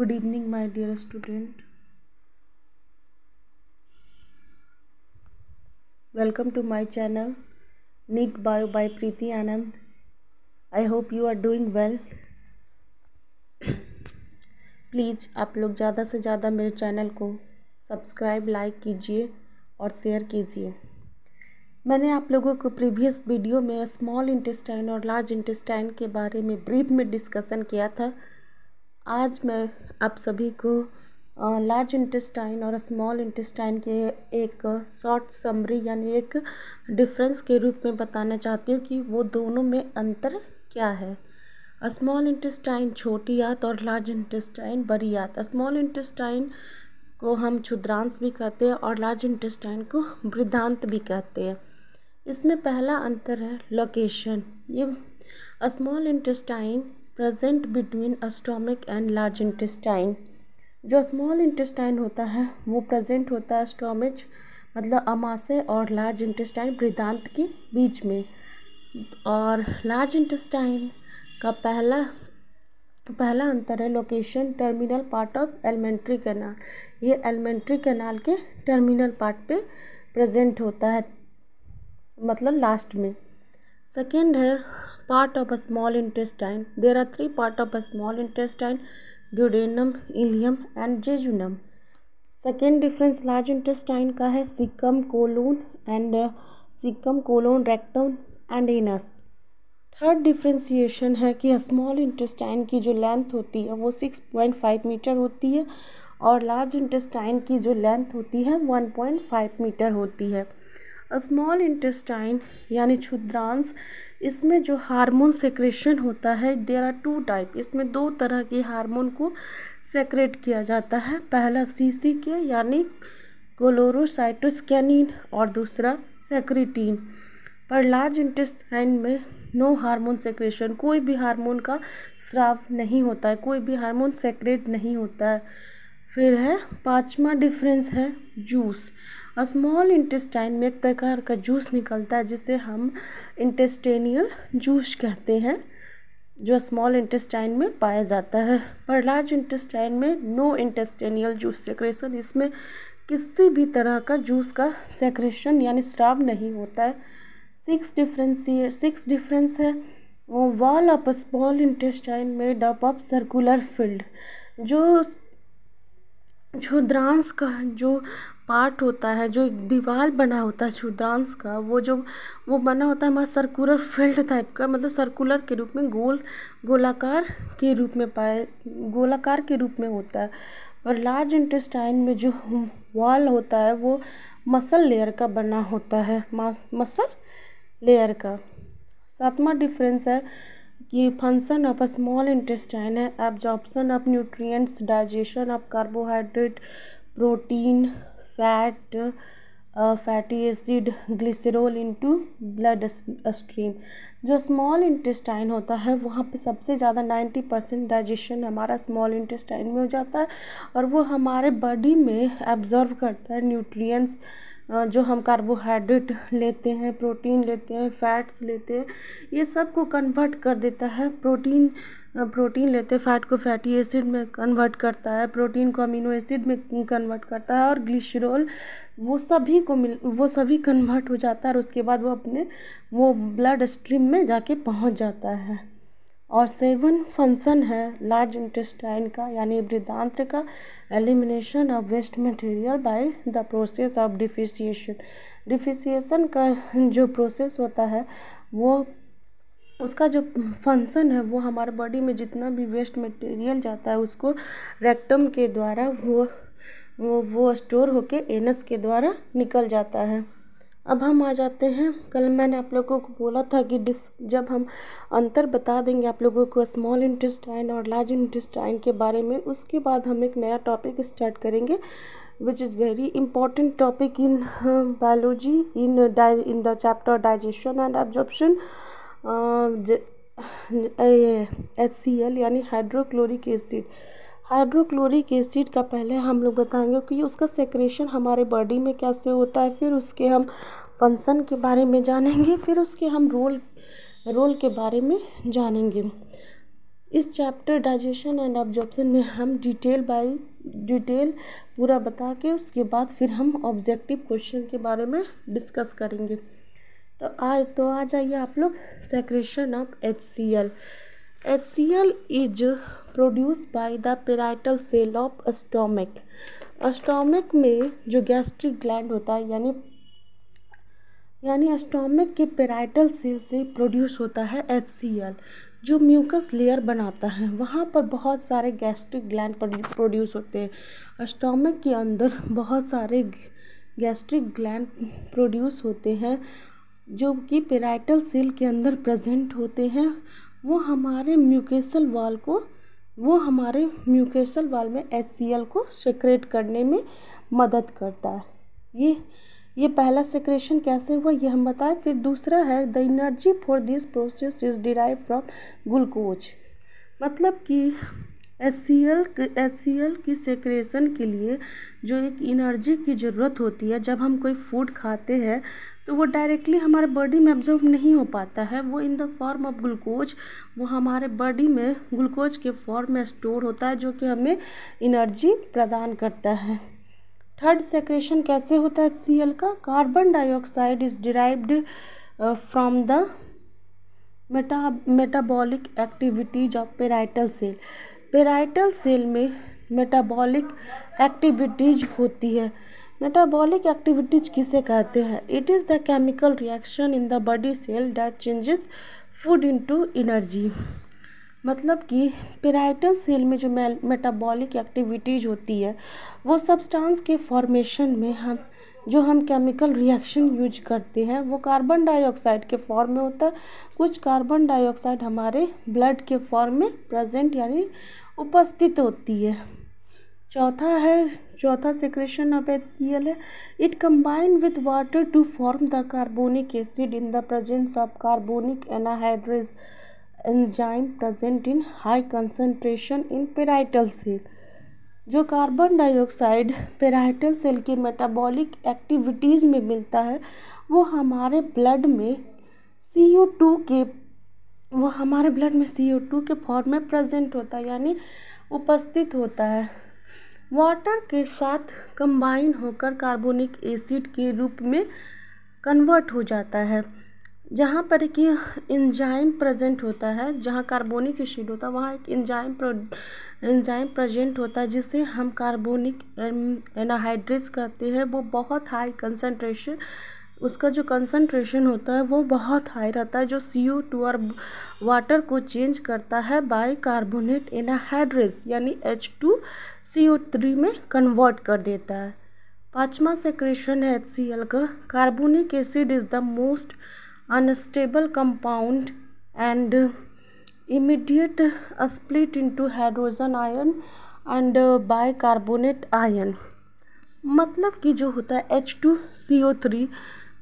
Good evening, my dear student. Welcome to my channel, Neat Bio by Preeti Anand. I hope you are doing well. Please आप लोग ज़्यादा से ज़्यादा मेरे channel को subscribe, like कीजिए और शेयर कीजिए। मैंने आप लोगों को प्रीवियस वीडियो में स्मॉल इंटेस्टाइन और लार्ज इंटेस्टाइन के बारे में ब्रीफ में डिस्कशन किया था। आज मैं आप सभी को लार्ज इंटेस्टाइन और स्मॉल इंटेस्टाइन के एक शॉर्ट समरी यानी एक डिफरेंस के रूप में बताना चाहती हूँ कि वो दोनों में अंतर क्या है। स्मॉल इंटेस्टाइन छोटी आंत और लार्ज इंटेस्टाइन बड़ी आंत। स्मॉल इंटेस्टाइन को हम क्षुद्रांश भी कहते हैं और लार्ज इंटेस्टाइन को बृहदांत भी कहते हैं। इसमें पहला अंतर है लोकेशन। ये small intestine present between stomach and large intestine. जो स्मॉल इंटेस्टाइन होता है वो प्रेजेंट होता है स्टोमच मतलब अमाशय और लार्ज इंटेस्टाइन बृहदांत के बीच में। और लार्ज इंटेस्टाइन का पहला अंतर है location, terminal part of alimentary canal. ये एलिमेंट्री कैनाल के टर्मिनल पार्ट पे प्रेजेंट होता है मतलब लास्ट में। सेकेंड है part of small intestine. There are 3 part of small intestine: duodenum, ileum and jejunum. Second difference large intestine का है caecum, colon, rectum and anus. Third differentiation है कि स्मॉल इंटेस्टाइन की जो लेंथ होती है वो 6.5 मीटर होती है और लार्ज इंटेस्टाइन की जो लेंथ होती है 1.5 मीटर होती है। स्मॉल इंटेस्टाइन यानी क्षुद्रांश, इसमें जो हार्मोन सेक्रेशन होता है देयर आर 2 टाइप। इसमें 2 तरह के हार्मोन को सेक्रेट किया जाता है। पहला CCK यानी क्लोरोसाइटोकिनिन और दूसरा सेक्रेटिन। पर लार्ज इंटेस्टाइन में नो हार्मोन सेक्रेशन, कोई भी हार्मोन का स्राव नहीं होता है, कोई भी हार्मोन सेक्रेट नहीं होता है। फिर है 5वां डिफरेंस है जूस। स्मॉल इंटेस्टाइन में एक प्रकार का जूस निकलता है जिसे हम इंटेस्टेनियल जूस कहते हैं, जो स्मॉल इंटेस्टाइन में पाया जाता है। पर लार्ज इंटेस्टाइन में नो इंटेस्टेनियल जूस सेक्रेशन, इसमें किसी भी तरह का जूस का सेक्रेशन यानी स्राव नहीं होता है। 6 डिफरेंस है wall of small intestine made up of circular field. जो क्षुद्रांश का जो पार्ट होता है, जो एक दीवार बना होता है क्षुद्रांश का, वो बना होता है हमारा सर्कुलर फील्ड टाइप का, मतलब सर्कुलर के रूप में गोलाकार के रूप में होता है। और लार्ज इंटेस्टाइन में जो वॉल होता है वो मसल लेयर का बना होता है, मसल लेयर का। 7वां डिफरेंस है कि फंक्शन ऑफ स्मॉल इंटेस्टाइन है absorption of nutrients, digestion of carbohydrate, protein, fatty acid, glycerol into blood stream. जो स्मॉल इंटेस्टाइन होता है वहाँ पे सबसे ज़्यादा 90% डाइजेशन हमारा स्मॉल इंटेस्टाइन में हो जाता है और वो हमारे बॉडी में एब्जॉर्ब करता है न्यूट्रिएंट्स, जो हम कार्बोहाइड्रेट लेते हैं, प्रोटीन लेते हैं, फैट्स लेते हैं, ये सब को कन्वर्ट कर देता है। प्रोटीन लेते हैं, फैट को फैटी एसिड में कन्वर्ट करता है, प्रोटीन को अमीनो एसिड में कन्वर्ट करता है और ग्लिसरॉल वो सभी कन्वर्ट हो जाता है और उसके बाद वो ब्लड स्ट्रीम में जाके पहुंच जाता है। और 7 फंक्शन है लार्ज इंटेस्टाइन का यानी बृहदांत्र का elimination of waste material by the process of defecation का जो प्रोसेस होता है वो उसका जो फंक्शन है वो हमारे बॉडी में जितना भी वेस्ट मटेरियल जाता है उसको रेक्टम के द्वारा वो स्टोर होके एनस के द्वारा निकल जाता है। अब हम आ जाते हैं, कल मैंने आप लोगों को बोला था कि जब हम अंतर बता देंगे आप लोगों को स्मॉल इंटेस्टाइन और लार्ज इंटेस्टाइन के बारे में, उसके बाद हम एक नया टॉपिक स्टार्ट करेंगे which is very important topic in biology in the chapter digestion and absorption, HCl यानी हाइड्रोक्लोरिक एसिड। हाइड्रोक्लोरिक एसिड का पहले हम लोग बताएंगे कि उसका सेक्रेशन हमारे बॉडी में कैसे होता है, फिर उसके हम फंक्शन के बारे में जानेंगे, फिर उसके हम रोल के बारे में जानेंगे। इस चैप्टर डाइजेशन एंड एब्जॉर्प्शन में हम डिटेल बाय डिटेल पूरा बता के उसके बाद फिर हम ऑब्जेक्टिव क्वेश्चन के बारे में डिस्कस करेंगे। तो आ जाइए आप लोग secretion of HCl। HCl is produce by the parietal cell of stomach. Stomach में जो गैस्ट्रिक ग्लैंड होता है यानी स्टोमक के पेराइटल सेल से प्रोड्यूस होता है HCl, जो म्यूकस लेयर बनाता है। वहाँ पर बहुत सारे गैस्ट्रिक ग्लैंड प्रोड्यूस होते हैं। स्टोमक के अंदर बहुत सारे गैस्ट्रिक ग्लैंड प्रोड्यूस होते हैं जो कि पेराइटल सेल के अंदर प्रेजेंट होते हैं। वो हमारे म्यूकोसल वाल में HCl को सेक्रेट करने में मदद करता है। ये पहला सेक्रेशन कैसे हुआ ये हम बताएं। फिर दूसरा है the energy for this process is derive from glucose. मतलब कि HCl की सेक्रेशन के लिए जो एक एनर्जी की ज़रूरत होती है, जब हम कोई फूड खाते हैं तो वो डायरेक्टली हमारे बॉडी में एब्जॉर्ब नहीं हो पाता है। वो इन द फॉर्म ऑफ ग्लूकोज, वो हमारे बॉडी में ग्लूकोज के फॉर्म में स्टोर होता है, जो कि हमें एनर्जी प्रदान करता है। थर्ड सेक्रेशन कैसे होता है HCl का। Carbon dioxide is derived from the metabolic activities of parietal cell. Parietal cell में मेटाबॉलिक एक्टिविटीज होती है। मेटाबॉलिक एक्टिविटीज किसे कहते हैं। It is the chemical reaction in the body cell that changes food into energy. मतलब कि parietal cell में जो मेटाबॉलिक एक्टिविटीज होती है वो सब्सटेंस के फॉर्मेशन में हम केमिकल रिएक्शन यूज करते हैं, वो कार्बन डाइऑक्साइड के फॉर्म में होता है। कुछ कार्बन डाइऑक्साइड हमारे ब्लड के फॉर्म में प्रेजेंट यानी उपस्थित होती है। चौथा सेक्रेशन ऑफ HCl है। It combine with water to form the carbonic acid in the presence of carbonic anhydrase enzyme present in high concentration in parietal cell. जो कार्बन डाइऑक्साइड पेराइटल सेल के metabolic activities में मिलता है वो हमारे blood में CO2 के form में प्रेजेंट होता है यानी उपस्थित होता है। वाटर के साथ कंबाइन होकर कार्बोनिक एसिड के रूप में कन्वर्ट हो जाता है। जहाँ पर कि एंजाइम प्रेजेंट होता है, जहाँ कार्बोनिक एसिड होता है वहाँ एक एंजाइम प्रेजेंट होता है जिसे हम कार्बोनिक एनाहाइड्रेज कहते हैं। वो बहुत हाई कंसंट्रेशन, उसका जो कंसंट्रेशन होता है वो बहुत हाई रहता है, जो CO2 और वाटर को चेंज करता है बाय कार्बोनेट एनाहाइड्रेज यानी H2CO3 में कन्वर्ट कर देता है। पांचवा सेक्रेशन है HCl का। Carbonic acid is the most unstable compound and immediate split into hydrogen ion and bicarbonate ion। मतलब कि जो होता है H2CO3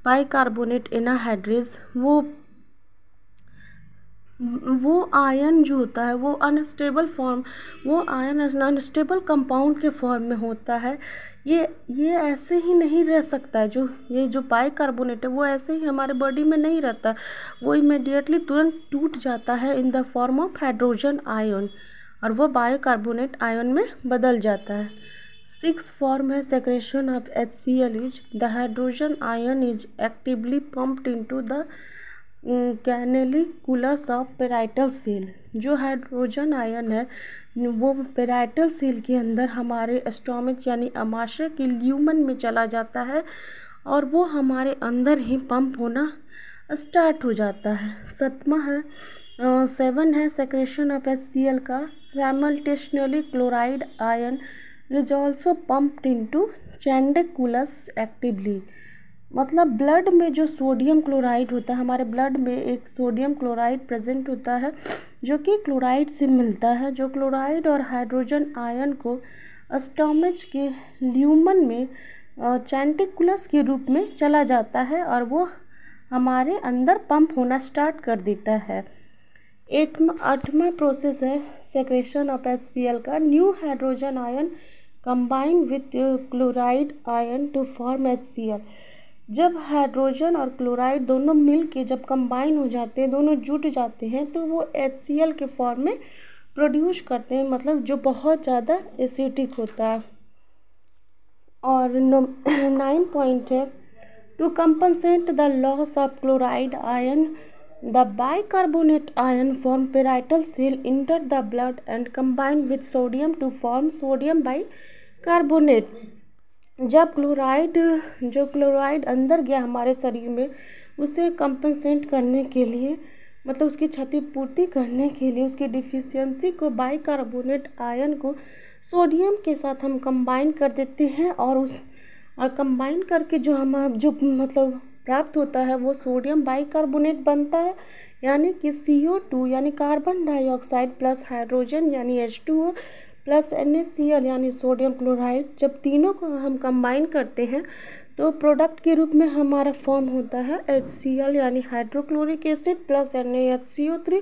बाइकार्बोनेट एनाहाइड्रेज वो आयन जो होता है वो अनस्टेबल कंपाउंड के फॉर्म में होता है। ये ऐसे ही नहीं रह सकता है। जो बाइकार्बोनेट है वो ऐसे ही हमारे बॉडी में नहीं रहता, वो इमीडिएटली तुरंत टूट जाता है in the form of hydrogen ion और वो बाइकार्बोनेट आयन में बदल जाता है। सिक्स फॉर्म है secretion of HCl is the hydrogen ion is actively pumped into the canaliculus of parietal cell. जो हाइड्रोजन आयन है वो पेराइटल सेल के अंदर हमारे स्टोमक यानी आमाशय के ल्यूमन में चला जाता है और वो हमारे अंदर ही पंप होना स्टार्ट हो जाता है। सेवन है सेक्रेशन ऑफ HCl का। Simultaneously chloride ion is also pumped into canaliculus actively. मतलब ब्लड में जो सोडियम क्लोराइड होता है, हमारे ब्लड में एक सोडियम क्लोराइड प्रेजेंट होता है जो कि क्लोराइड से मिलता है। जो क्लोराइड और हाइड्रोजन आयन को स्टोमक के ल्यूमन में कैनेलिकुलस के रूप में चला जाता है और वो हमारे अंदर पंप होना स्टार्ट कर देता है। आठवां प्रोसेस है सेक्रेशन ऑफ HCl का। New hydrogen ion combine with chloride ion to form HCl। जब हाइड्रोजन और क्लोराइड दोनों मिल के जब कंबाइन हो जाते हैं, दोनों जुट जाते हैं तो वो HCl के फॉर्म में प्रोड्यूस करते हैं, मतलब जो बहुत ज़्यादा एसिडिक होता है। और 9 पॉइंट है, to compensate the loss of chloride ion the bicarbonate ion form parietal cell enter the blood and combine with sodium to form sodium bicarbonate. जब क्लोराइड अंदर गया हमारे शरीर में, उसे कंपनसेट करने के लिए, मतलब उसकी क्षतिपूर्ति करने के लिए, उसकी डिफिशियंसी को बाइकार्बोनेट आयन को सोडियम के साथ हम कंबाइन कर देते हैं, और कंबाइन करके जो मतलब प्राप्त होता है वो सोडियम बाइकार्बोनेट बनता है, यानी कि CO2 यानी कार्बन डाइऑक्साइड प्लस हाइड्रोजन यानी H2O प्लस NaCl यानी सोडियम क्लोराइड। जब तीनों को हम कंबाइन करते हैं तो प्रोडक्ट के रूप में हमारा फॉर्म होता है HCl यानी हाइड्रोक्लोरिक एसिड प्लस NaHCO3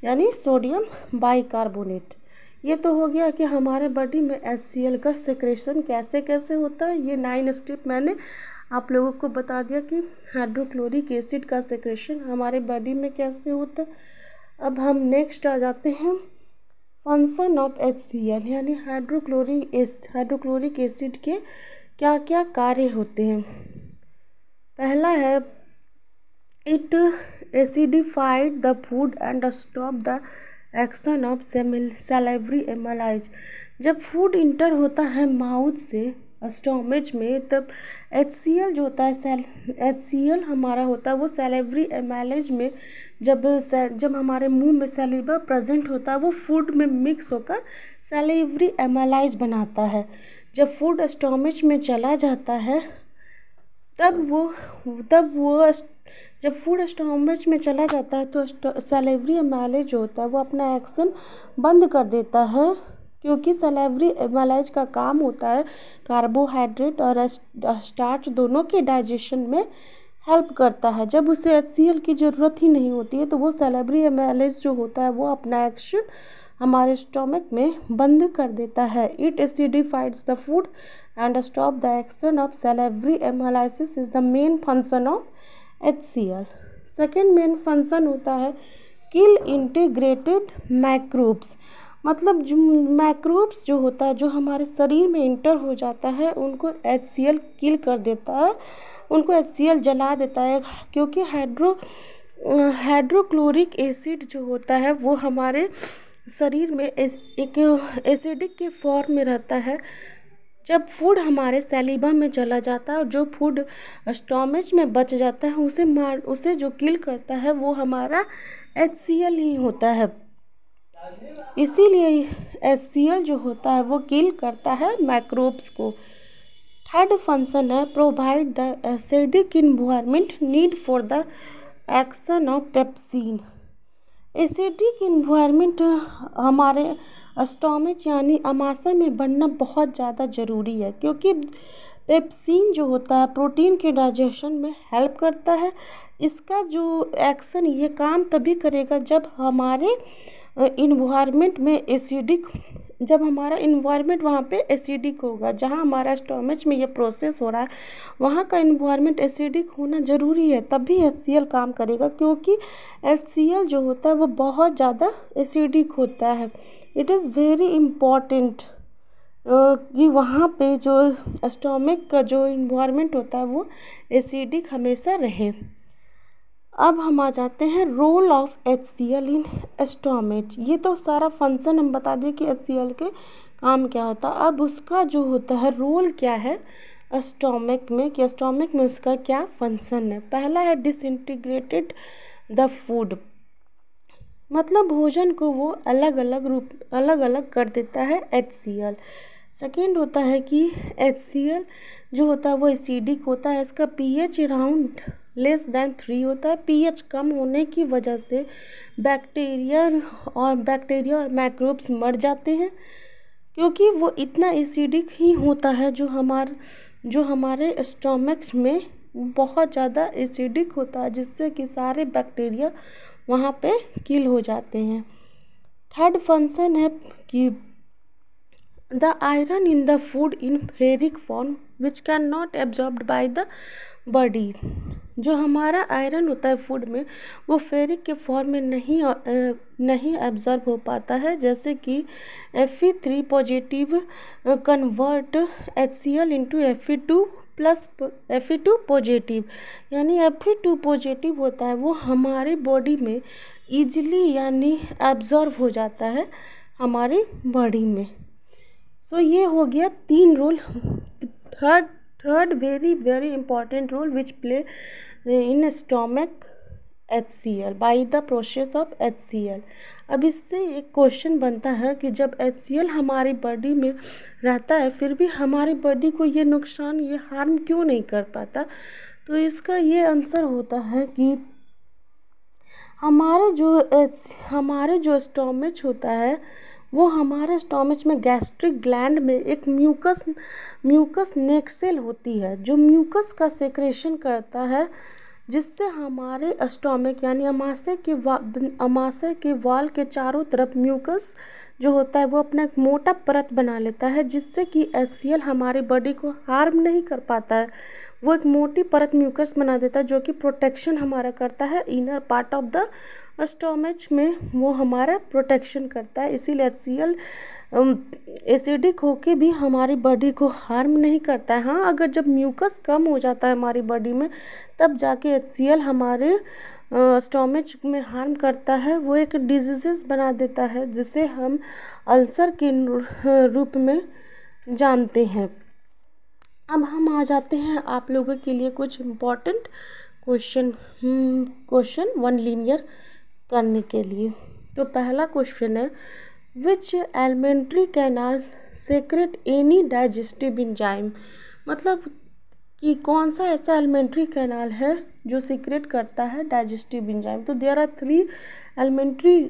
यानी सोडियम बाइकार्बोनेट। ये तो हो गया कि हमारे बॉडी में HCl का सेक्रेशन कैसे कैसे होता है। ये 9 स्टेप मैंने आप लोगों को बता दिया कि हाइड्रोक्लोरिक एसिड का सेक्रेशन हमारे बॉडी में कैसे होता है। अब हम नेक्स्ट आ जाते हैं फंक्शन ऑफ HCl यानी हाइड्रोक्लोरिक एसिड के क्या क्या कार्य होते हैं। पहला है, it acidified the food and stop the action of salivary amylase. जब फूड इंटर होता है माउथ से स्टोमेज में, तब HCl जो होता है, HCl हमारा होता है वो सैलिवरी एमाइलेज में, जब हमारे मुंह में सैलिवा प्रेजेंट होता है वो फूड में मिक्स होकर सैलिवरी एमाइलेज बनाता है। जब फूड स्टोमेज में चला जाता है जब फूड स्टोमेज में चला जाता है तो सैलिवरी एमाइलेज जो होता है वो अपना एक्शन बंद कर देता है, क्योंकि सैलिवरी एमाइलेज का काम होता है कार्बोहाइड्रेट और स्टार्च दोनों के डाइजेशन में हेल्प करता है। जब उसे HCl की ज़रूरत ही नहीं होती है तो वो सैलिवरी एमाइलेज जो होता है वो अपना एक्शन हमारे स्टोमक में बंद कर देता है। It acidifies the food and stop the action of salivary amylases is the main function of HCl। Second main function होता है किल इंटीग्रेटेड माइक्रोब्स, मतलब जो माइक्रोब्स जो होता है जो हमारे शरीर में इंटर हो जाता है उनको HCl किल कर देता है, उनको HCl जला देता है, क्योंकि हाइड्रोक्लोरिक एसिड जो होता है वो हमारे शरीर में एक एसिडिक के फॉर्म में रहता है। जब फूड हमारे सैलिवा में चला जाता है और जो फूड स्टोमेज में बच जाता है उसे जो किल करता है वो हमारा HCl ही होता है। इसीलिए HCl जो होता है वो किल करता है माइक्रोब्स को। थर्ड फंक्शन है, provide the acidic environment need for the action of pepsin. Acidic environment हमारे स्टोमेज यानी अमाशय में बनना बहुत ज़्यादा ज़रूरी है, क्योंकि पेप्सिन जो होता है प्रोटीन के डाइजेशन में हेल्प करता है। इसका जो एक्शन, ये काम तभी करेगा जब हमारे इन्वायरमेंट में जब हमारा इन्वायरमेंट वहाँ पे एसिडिक होगा, जहाँ हमारा स्टोमेज में ये प्रोसेस हो रहा है वहाँ का इन्वायरमेंट एसिडिक होना ज़रूरी है, तभी HCl काम करेगा, क्योंकि HCl जो होता है वो बहुत ज़्यादा एसिडिक होता है। इट इज़ वेरी इम्पॉर्टेंट कि वहाँ पे जो स्टोमक का जो इन्वायरमेंट होता है वो एसिडिक हमेशा रहे। अब हम आ जाते हैं रोल ऑफ HCl इन स्टोमेज। ये तो सारा फंक्शन हम बता दें कि HCl के काम क्या होता है। अब उसका जो होता है रोल क्या है स्टोमक में, कि स्टोमक में उसका क्या फंक्शन है। पहला है डिसइंटीग्रेटेड द फूड, मतलब भोजन को वो अलग अलग कर देता है HCl। सेकेंड होता है कि HCl जो होता है वो एसिडिक होता है, इसका pH अराउंड <3 होता है। pH कम होने की वजह से बैक्टीरिया और माइक्रोब्स मर जाते हैं, क्योंकि वो इतना एसिडिक ही होता है जो हमारे स्टोमक्स में बहुत ज़्यादा एसिडिक होता है, जिससे कि सारे बैक्टीरिया वहाँ पे किल हो जाते हैं। थर्ड फंक्शन है कि the iron in the food in ferric form which can not absorbed by the body, जो हमारा आयरन होता है फूड में, वो फेरिक के फॉर्म में नहीं एब्जॉर्ब हो पाता है, जैसे कि Fe3 positive convert HCl into Fe2 plus Fe2 positive, यानी Fe2 पॉजिटिव होता है वो हमारी बॉडी में ईजिली यानी एब्जॉर्ब हो जाता है हमारी बॉडी में। सो ये हो गया 3 role. Third very very important role which play in stomach HCl by the process of HCl। अब इससे एक क्वेश्चन बनता है कि जब HCl हमारी बॉडी में रहता है फिर भी हमारी बॉडी को ये नुकसान, ये हार्म क्यों नहीं कर पाता, तो इसका ये आंसर होता है कि हमारे जो स्टोमच होता है वो हमारे स्टोमच में गैस्ट्रिक ग्लैंड में एक म्यूकस नेक सेल होती है जो म्यूकस का सेक्रेशन करता है, जिससे हमारे स्टोमक यानी अमाशय के वाल के चारों तरफ म्यूकस जो होता है वो अपना एक मोटा परत बना लेता है, जिससे कि HCl हमारी बॉडी को हार्म नहीं कर पाता है। वो एक मोटी परत म्यूकस बना देता है जो कि प्रोटेक्शन हमारा करता है inner part of the stomach में, वो हमारा प्रोटेक्शन करता है। इसीलिए HCl एसिडिक होके भी हमारी बॉडी को हार्म नहीं करता है। हाँ, अगर जब म्यूकस कम हो जाता है हमारी बॉडी में तब जाके HCl हमारे स्टोमच में हार्म करता है, वो एक डिजीज़ बना देता है जिसे हम अल्सर के रूप में जानते हैं। अब हम आ जाते हैं आप लोगों के लिए कुछ इम्पोर्टेंट क्वेश्चन वन लीनियर करने के लिए। तो पहला क्वेश्चन है which alimentary canal secrete any digestive enzyme, मतलब कि कौन सा ऐसा एलिमेंट्री कैनाल है जो सीक्रेट करता है डाइजेस्टिव एंजाइम। तो there are 3 alimentary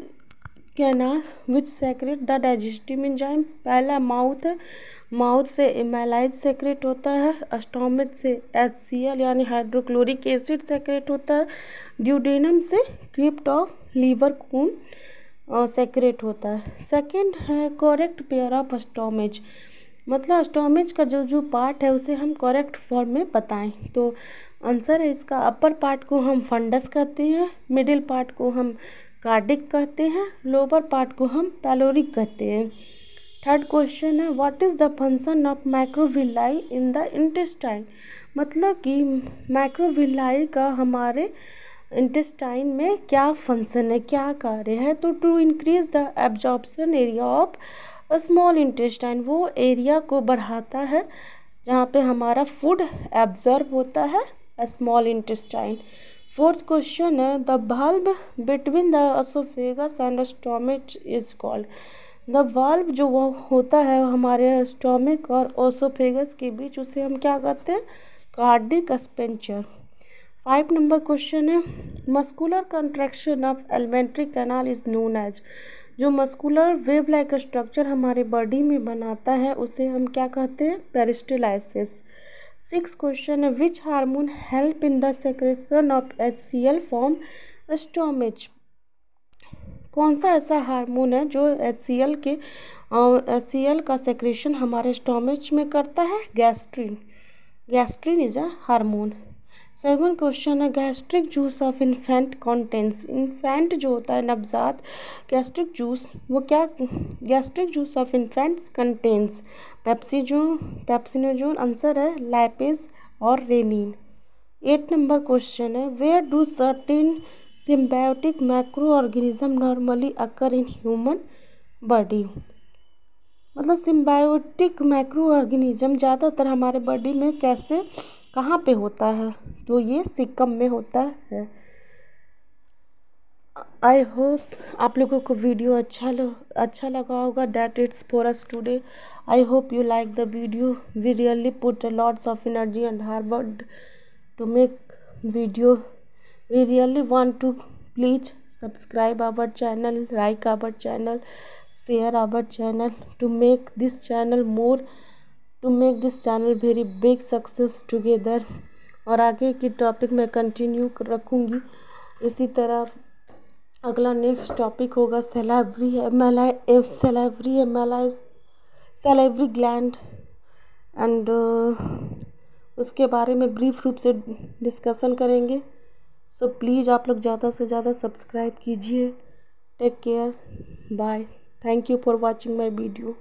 canal which secrete the digestive enzyme. पहला माउथ है, माउथ से एमाइलाइज सेक्रेट होता है, स्टोमच से HCl यानी हाइड्रोक्लोरिक एसिड सेक्रेट होता है, ड्यूडेनम से क्रिप्ट ऑफ लीवर खून सेक्रेट होता है। सेकंड है करेक्ट पेयर ऑफ स्टोमच, मतलब स्टोमच का जो पार्ट है उसे हम करेक्ट फॉर्म में बताएं। तो आंसर है इसका अपर पार्ट को हम फंडस कहते हैं, मिडिल पार्ट को हम कार्डिक कहते हैं, लोअर पार्ट को हम पैलोरिक कहते हैं। थर्ड क्वेश्चन है what is the function of microvilli in the intestine, मतलब कि माइक्रोविलाई का हमारे इंटेस्टाइन में क्या फंक्शन है, क्या कार्य है। तो to increase the absorption area of small intestine, वो एरिया को बढ़ाता है जहाँ पे हमारा फूड एब्जॉर्ब होता है स्मॉल इंटेस्टाइन। फोर्थ क्वेश्चन है the valve between the oesophagus and stomach is called, the valve जो वो होता है हमारे स्टोमक और ओसोफेगस के बीच उसे हम क्या कहते हैं, कार्डिक स्पेंचर। 5 नंबर क्वेश्चन है muscular contraction of alimentary canal is known as, जो मस्कुलर वेव लाइक स्ट्रक्चर हमारे बॉडी में बनाता है उसे हम क्या कहते हैं, पेरिस्टाल्सिस। 6 क्वेश्चन है which hormone help in the secretion of HCl from stomach, कौन सा ऐसा हार्मोन है जो HCl का सेक्रेशन हमारे स्टोमच में करता है, gastrin is a hormone. 7 question है gastric juice of infant contents, infant जो होता है नवजात, गैस्ट्रिक जूस वो क्या, gastric juice of infants contains pepsinogen, answer है लाइपेज और रेनिन। 8 नंबर क्वेश्चन है where do certain symbiotic micro organism normally occur in human body, मतलब सिम्बायोटिक माइक्रो ऑर्गेनिज्म ज़्यादातर हमारे बॉडी में कैसे कहाँ पे होता है, तो ये सिक्कम में होता है। आई होप आप लोगों को वीडियो अच्छा लगा होगा। That it's for us today. I hope you like the video. We really put a lots of energy and hard work to make video. We really want to please subscribe our channel, like our channel, share our channel to make this channel very big success together। और आगे की topic मैं continue रखूँगी इसी तरह। अगला next topic होगा salivary gland and उसके बारे में ब्रीफ रूप से डिस्कशन करेंगे। सो प्लीज़ आप लोग ज़्यादा से ज़्यादा सब्सक्राइब कीजिए। Take care, bye, thank you for watching my video.